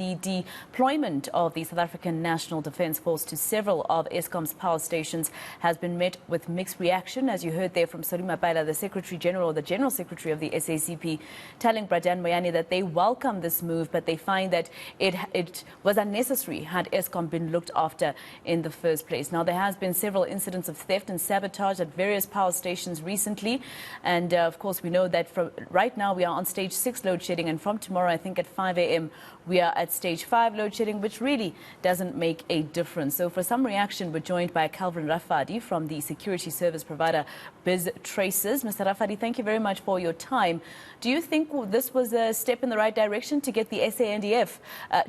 The deployment of the South African National Defence Force to several of Eskom's power stations has been met with mixed reaction. As you heard there from Solima Paila, the Secretary General, the General Secretary of the SACP, telling Bradan Moyane that they welcome this move, but they find that it was unnecessary had Eskom been looked after in the first place. Now, there has been several incidents of theft and sabotage at various power stations recently. And of course, we know that from right now we are on stage 6 load shedding, and from tomorrow, I think at 5 a.m., we are at stage 5 load shedding, which really doesn't make a difference. So for some reaction, we're joined by Calvin Rafadi from the security service provider Bizz Tracers. Mr. Rafadi, thank you very much for your time. Do you think this was a step in the right direction to get the SANDF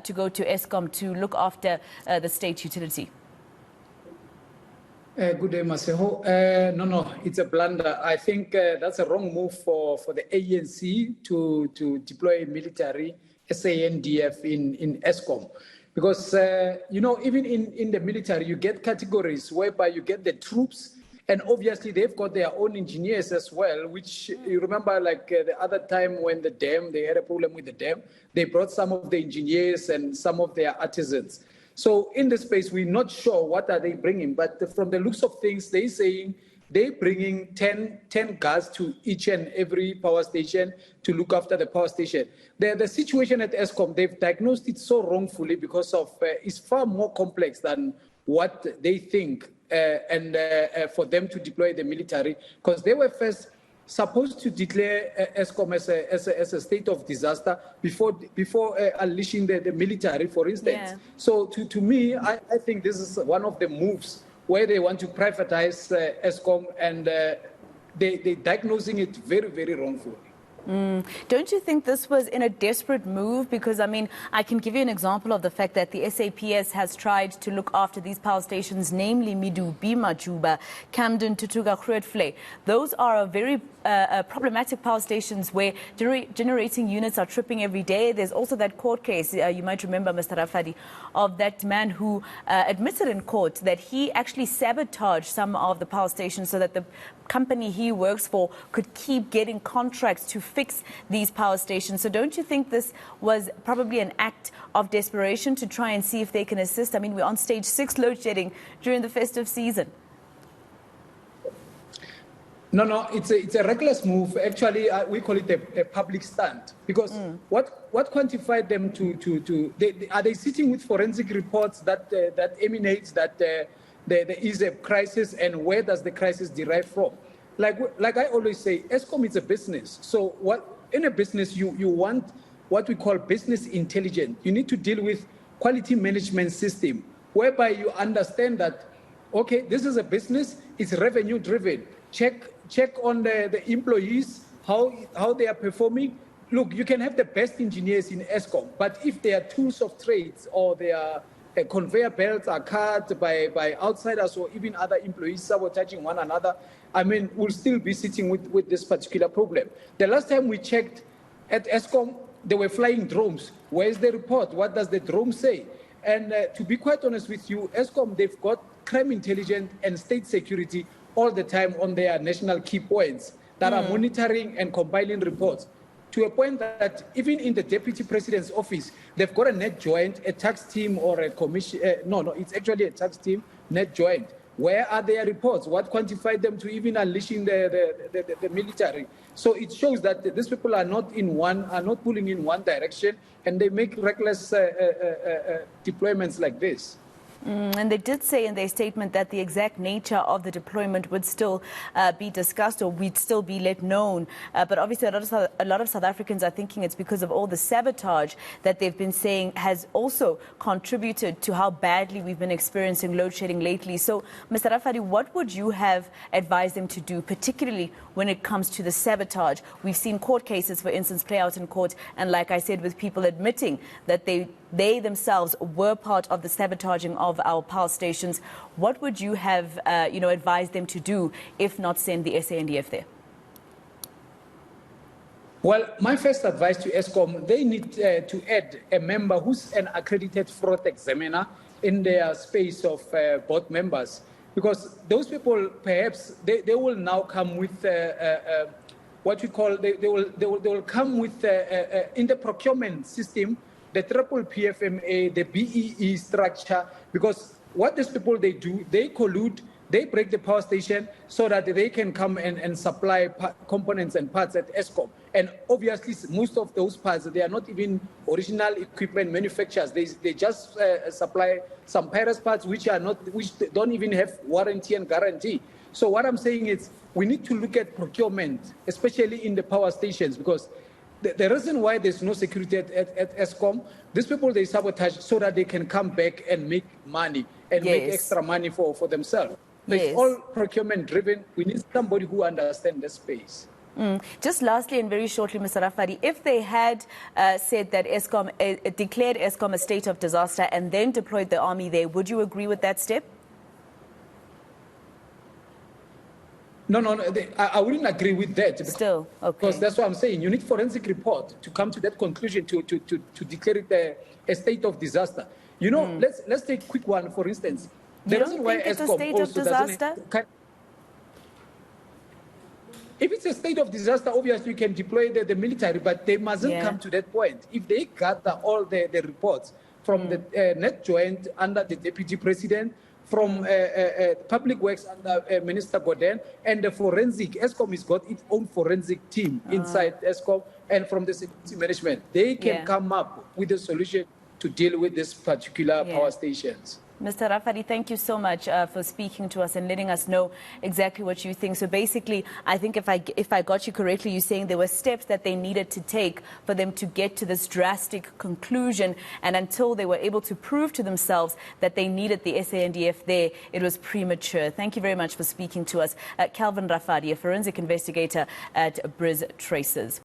to go to Eskom to look after the state utility? Good day, Maseho. No, it's a blunder. I think that's a wrong move for the eNCA to deploy military SANDF in Eskom. Because, even in the military, you get categories whereby you get the troops, and obviously they've got their own engineers as well, which you remember like the other time when they had a problem with the dam, they brought some of the engineers and some of their artisans. So in the space, we're not sure what are they bringing, but from the looks of things, they're saying they're bringing 10 guards to each and every power station to look after the power station. The situation at Eskom, they've diagnosed it so wrongfully because of it's far more complex than what they think, and for them to deploy the military, because they were first supposed to declare Eskom as a state of disaster before unleashing the military, for instance. Yeah. So to me, I think this is one of the moves where they want to privatize Eskom, and they're diagnosing it very, very wrongfully. Don't you think this was in a desperate move? Because, I mean, I can give you an example of the fact that the SAPS has tried to look after these power stations, namely Midubi, Majuba, Camden, Tutuga, Grootvlei. Those are very problematic power stations where generating units are tripping every day. There's also that court case, you might remember, Mr. Rafadi, of that man who admitted in court that he actually sabotaged some of the power stations so that the company he works for could keep getting contracts to fix these power stations. So don't you think this was probably an act of desperation to try and see if they can assist? I mean, we're on stage 6 load shedding during the festive season. No, it's a reckless move. Actually, we call it a public stunt, because what quantified them are they sitting with forensic reports that emanates that there is a crisis, and where does the crisis derive from? Like I always say, Eskom is a business. So in a business you want what we call business intelligence. You need to deal with quality management system, whereby you understand that, okay, this is a business, it's revenue driven. Check on the employees, how they are performing. Look, you can have the best engineers in Eskom, but if their tools of trades or their conveyor belts are cut by outsiders or even other employees sabotaging one another, I mean, we'll still be sitting with this particular problem. The last time we checked at Eskom, they were flying drones. Where's the report? What does the drone say? And to be quite honest with you, Eskom, they've got crime intelligence and state security all the time on their national key points that are monitoring and compiling reports, to a point that even in the deputy president's office, they've got a net joint, a tax team or a commission. No, it's actually a tax team, net joint. Where are their reports? What quantified them to even unleashing the military? So it shows that these people are not pulling in one direction, and they make reckless deployments like this. And they did say in their statement that the exact nature of the deployment would still be discussed, or would still be let known. But obviously a lot of South Africans are thinking it's because of all the sabotage that they've been saying has also contributed to how badly we've been experiencing load shedding lately. So, Mr. Rafadi, what would you have advised them to do, particularly when it comes to the sabotage? We've seen court cases, for instance, play out in court, and like I said, with people admitting that they themselves were part of the sabotaging of our power stations. What would you have, advised them to do, if not send the SANDF there? Well, my first advice to Eskom, they need to add a member who's an accredited fraud examiner in their space of board members, because those people, perhaps, they will now come with what we call, they will come with, in the procurement system, the triple PFMA, the BEE structure, because what these people, they do, they collude, they break the power station so that they can come and supply components and parts at Eskom. And obviously, most of those parts, they are not even original equipment manufacturers. They just supply some Paris parts which don't even have warranty and guarantee. So what I'm saying is we need to look at procurement, especially in the power stations, because the reason why there's no security at Eskom, these people, they sabotage so that they can come back and make money and make extra money for themselves. So it's all procurement driven. We need somebody who understands the space. Just lastly and very shortly, Mr. Rafadi, if they had said that Eskom declared Eskom a state of disaster and then deployed the army there, would you agree with that step? No, I wouldn't agree with that. Still, okay. Because that's what I'm saying. You need forensic report to come to that conclusion to declare it a state of disaster. You know, let's take a quick one, for instance. You don't think it's a state of disaster? If it's a state of disaster, obviously you can deploy the military, but they mustn't come to that point. If they gather all the reports from the net joint under the deputy president, from public works under Minister Godin, and the forensic, Eskom has got its own forensic team inside Eskom, and from the security management, they can come up with a solution to deal with these particular power stations. Mr. Rafadi, thank you so much for speaking to us and letting us know exactly what you think. So basically, I think if I got you correctly, you're saying there were steps that they needed to take for them to get to this drastic conclusion. And until they were able to prove to themselves that they needed the SANDF there, it was premature. Thank you very much for speaking to us. Calvin Rafadi, a forensic investigator at Bizz Tracers.